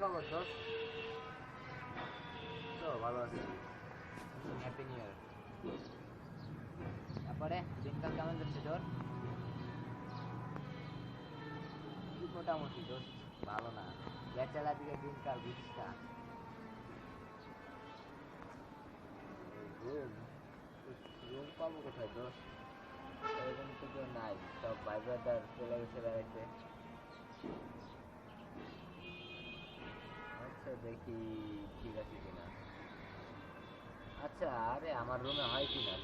খবর দোস্ত? তো ভালো আছি। Happy new year. তারপরে দিনকাল কেমন যাচ্ছে তোর? মোটামুটি দোস্ত, ভালো না। বেচালা দিকে দিনকাল বুঝিস না। রুম রুম পাবো কোথায় দোস্ত? এরকম তো কেউ নাই, সব ভাই ব্রাদার চলে গেছে বেড়াইতে। আচ্ছা দেখি ঠিক আছে কিনা। আচ্ছা আরে আমার রুমে হয় কিনা,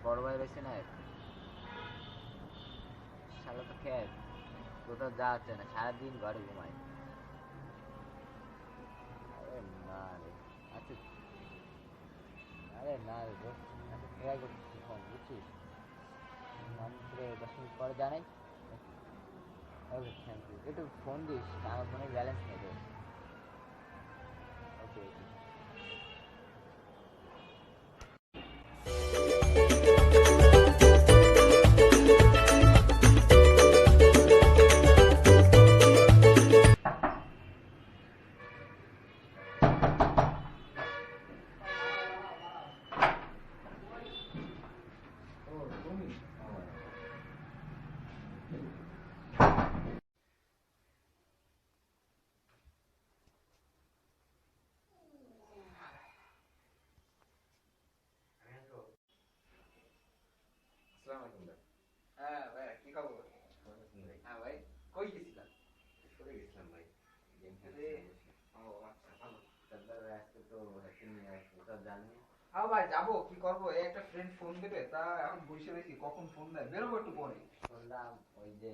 বড় ভাই রয়েছে না, শালা তো খেয়ে কোথাও যাওয়া হচ্ছে না, সারাদিন ঘরে ঘুমায়। আরে না রে। আচ্ছা আরে না রে দোস্ত, আচ্ছা ট্রাই করতেছি ফোন, বুঝছিস? মাত্র 10 মিনিট পরে জানাই। ওকে থ্যাংক ইউ, একটু ফোন দিস, আমার ফোনে ব্যালেন্স নেই দোস্ত। ওকে ওকে। ও তুমি আসসালামু আলাইকুম ভাই। হ্যাঁ ভাই, কি খবর? ভালো আছেন ভাই? হ্যাঁ ভাই, কই গেছিলাম? করে গেছিলাম ভাই, গেম আরে, খেলছিলাম বসে। ও আচ্ছা ভালো। তারপরে আজকে তো হ্যাপি নিউ ইয়ার, ওটা জানি। হ্যাঁ ভাই, যাবো, কি করবো, এই একটা ফ্রেন্ড ফোন দেবে, তা এখন বসে রয়েছি, কখন ফোন দেয়, বেরোবো একটু পরে। শুনলাম ওই যে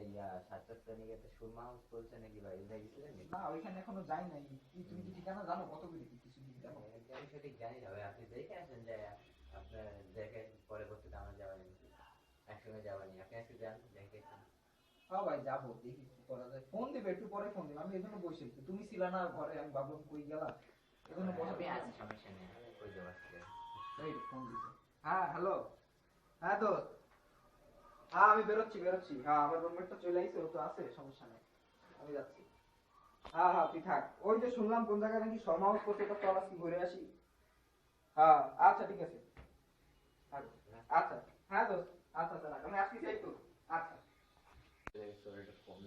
সাতটা শ্রেণীতে একটা সুরমা হাউস চলছে নাকি ভাই, ওইটা গেছিলেন নাকি? না, ওইখানে এখনো যাই নাই। তুমি কি ঠিকানা জানো, কত করে কি কিছু কি জানো? আমি সঠিক জানি না ভাই, আপনি দেখে আসেন যে আপনার দেখে পরে করতে আমার যাওয়া নেই, একসঙ্গে যাওয়া নেই, আপনি আজকে যান দেখে আসেন। হ্যাঁ ভাই, যাবো, দেখি কি করা যায়, ফোন দিবে একটু পরে, ফোন দিবে, আমি এই জন্য বসে আছি। তুমি ছিলা না ঘরে, আমি ভাবলাম কই গেলা, এই জন্য বসে আমি আছি, সমস্যা নেই, আমি কই যাবো আজকে। এই ফোন দিছে। হ্যাঁ হ্যালো। হ্যাঁ দোস্ত, হ্যাঁ আমি বেরোচ্ছি, হ্যাঁ আমার রুমমেটটা চলে আইছে, ও তো আছে, সমস্যা নেই, আমি যাচ্ছি। হ্যাঁ হ্যাঁ তুই থাক, ওই যে শুনলাম কোন জায়গায় নাকি শর্মা হাউস করতে, তো চল আজকে ঘুরে আসি। হ্যাঁ আচ্ছা ঠিক আছে। আচ্ছা, হ্যাঁ দোস্ত, আচ্ছা আচ্ছা রাখ, আমি আসছি যাই তো। আচ্ছা। তোর একটা ফোন।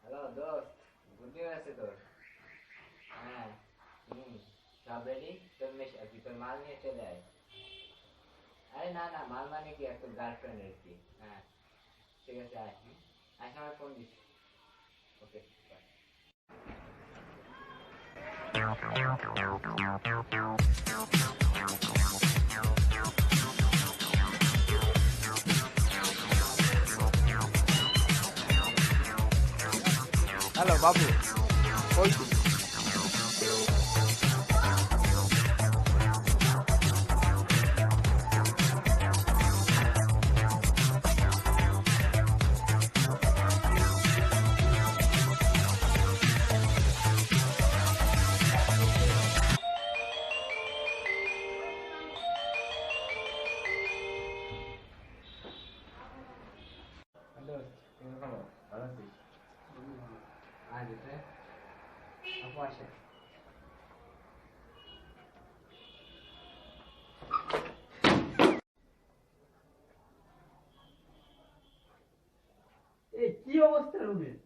হ্যালো দোস্ত, গুড নিউজ আছে তোর। হ্যাঁ, সব রেডি, তোর আর কি তোর মাল নিয়ে চলে আয়। আরে না না, মাল মানে কি, আর তোর গার্লফ্রেন্ড আর কি। হ্যাঁ ঠিক আছে, আয়, আসে আমার phone this. Okay bye. Hello বাবু, ওই তো। দোস্ত, কি খবর? ভালো আছিস? আয় ভিতরে, আপু আসে। এই কি অবস্থা রুমের?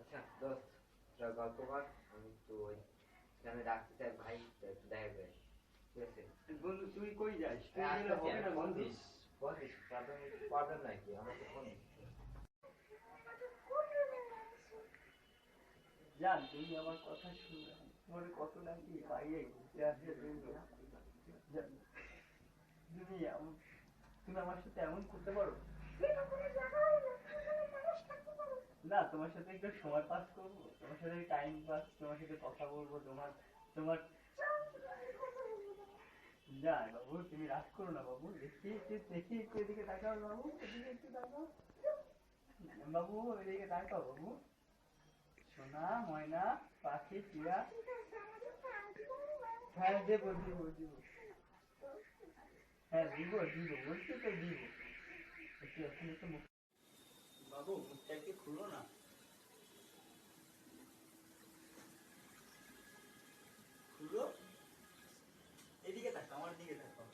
আচ্ছা দোস্ত, চল গল্প কর, আমি একটু ওই আমি রাখতে চাই ভাই, তো একটু দেখা যায়, ঠিক আছে? বন্ধু তুই কই যাস? তুই আয়, গেলে হবে না ফোন বন্ধু। দিস, ফোন দিস, প্রবলেম নাই কি, আমাকে ফোন দিস। জান, তুমি আমার কথা শুনলে তোমার কত নাকি পাইয়ে ঘুরতে আসবে তুমি। তুমি তুমি আমার সাথে এমন করতে পারো? না, তোমার সাথে একটু সময় পাস করবো, তোমার সাথে টাইম পাস, তোমার সাথে কথা বলবো, তোমার তোমার যাই বাবু, তুমি রাগ করো না বাবু। দেখি একটু এদিকে তাকাও বাবু, এদিকে একটু তাকাও বাবু, এদিকে তাকাও বাবু। সোনা, ময়না, পাখি, টিয়া। হ্যাঁ দেবো। হ্যাঁ দিব, বলছি তো দিব। একটু মুখ, বাবু মুখটা একটু খুলো না। খুলো, এদিকে তাকাও, আমার দিকে তাকাও।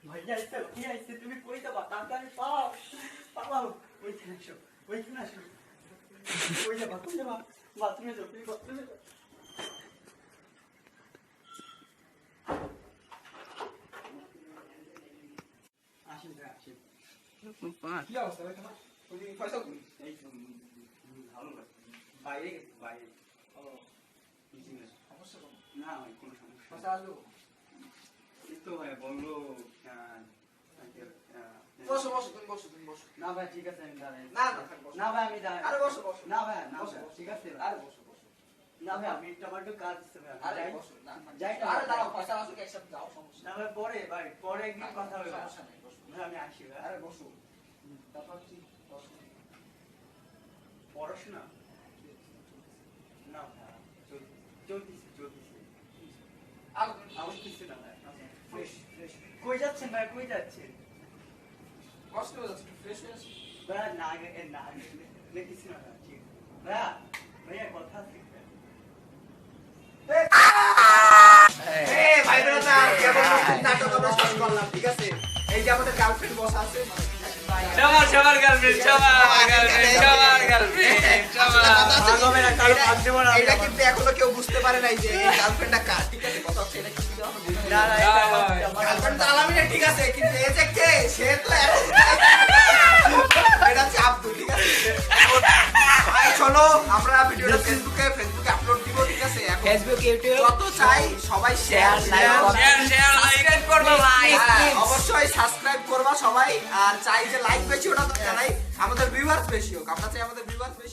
ভাইয়া কি আইছে, তুমি কই যাবা? তাড়াতাড়ি পাও। ওইখানে আসো। কই যাবা? বাথরুমে যাও, তুমি বাথরুমে যাও। আসেন। কি অবস্থা ভাই তোমার? ওই ফয়সাল কই? এই তো, ভালো লাগে। বাইরে ও বুঝিনি। সমস্যা কোন? না ভাই, কোনো সমস্যা ফয়সাল আসলো? এই তো ভাই বললো। বসো তুমি বসো। না ভাই ঠিক আছে, আমি দাঁড়াই। না থাক, বসো। না ভাই আমি দাঁড়াই। আরে বসো। না ভাই, বসো। ঠিক আছে। আরে বসো। না ভাই, আমি আমার একটু কাজ আছে ভাই। আরে যাই। বসো। না থাক। যাই না। আরে দাঁড়াও, ফয়সাল আসুক একসাথে যাও, সমস্যা না ভাই, পরে একদিন কথা হবে ভাই। সমস্যা নেই, বসো। ভাই আমি আসি ভাই। আরে বসো। তারপর কি? বসো। পড়াশোনা না ভাই, চলতেছে। আলো তুমি আমার কিছু না ভাই। ফ্রেশ। কই যাচ্ছেন ভাই, কই যাচ্ছেন? কষ্ট হয়ে যাচ্ছে, ফ্রেশ হয়ে যাচ্ছে। ভাই না কিছু না ভাই, ঠিক ভাইয়া কথা আছে ভাই। ভাই ব্রাদার, কেবল নাটক আমরা শেষ করলাম, ঠিক আছে? এই যে আমাদের গার্লফ্রেন্ড বস আছে, সবার গার্লফ্রেন্ড এটা কিন্তু এখনো কেউ বুঝতে পারে নাই যে এই গার্লফ্রেন্ডটা কার, ঠিক আছে? কথা হচ্ছে এটা কিন্তু এখনো বুঝে না, নাই। গার্লফ্রেন্ড তো আলামিনের, ঠিক আছে, কিন্তু এই যে কে, সে তো এখন এটা হচ্ছে আব্দুল, ঠিক আছে? ভাই শোনো, আমরা ভিডিওটা ফেসবুকে আপলোড দিব, ঠিক আছে? এখন ফেসবুক, ইউটিউব যত চাই সবাই শেয়ার সাবস্ক্রাইব করবো ভাই। অবশ্যই সাবস্ক্রাইব করবা সবাই, আর চাই যে লাইক বেশি, ওটা তো জানাই, আমাদের ভিউয়ার্স বেশি হোক, আমরা চাই আমাদের ভিউয়ার্স বেশি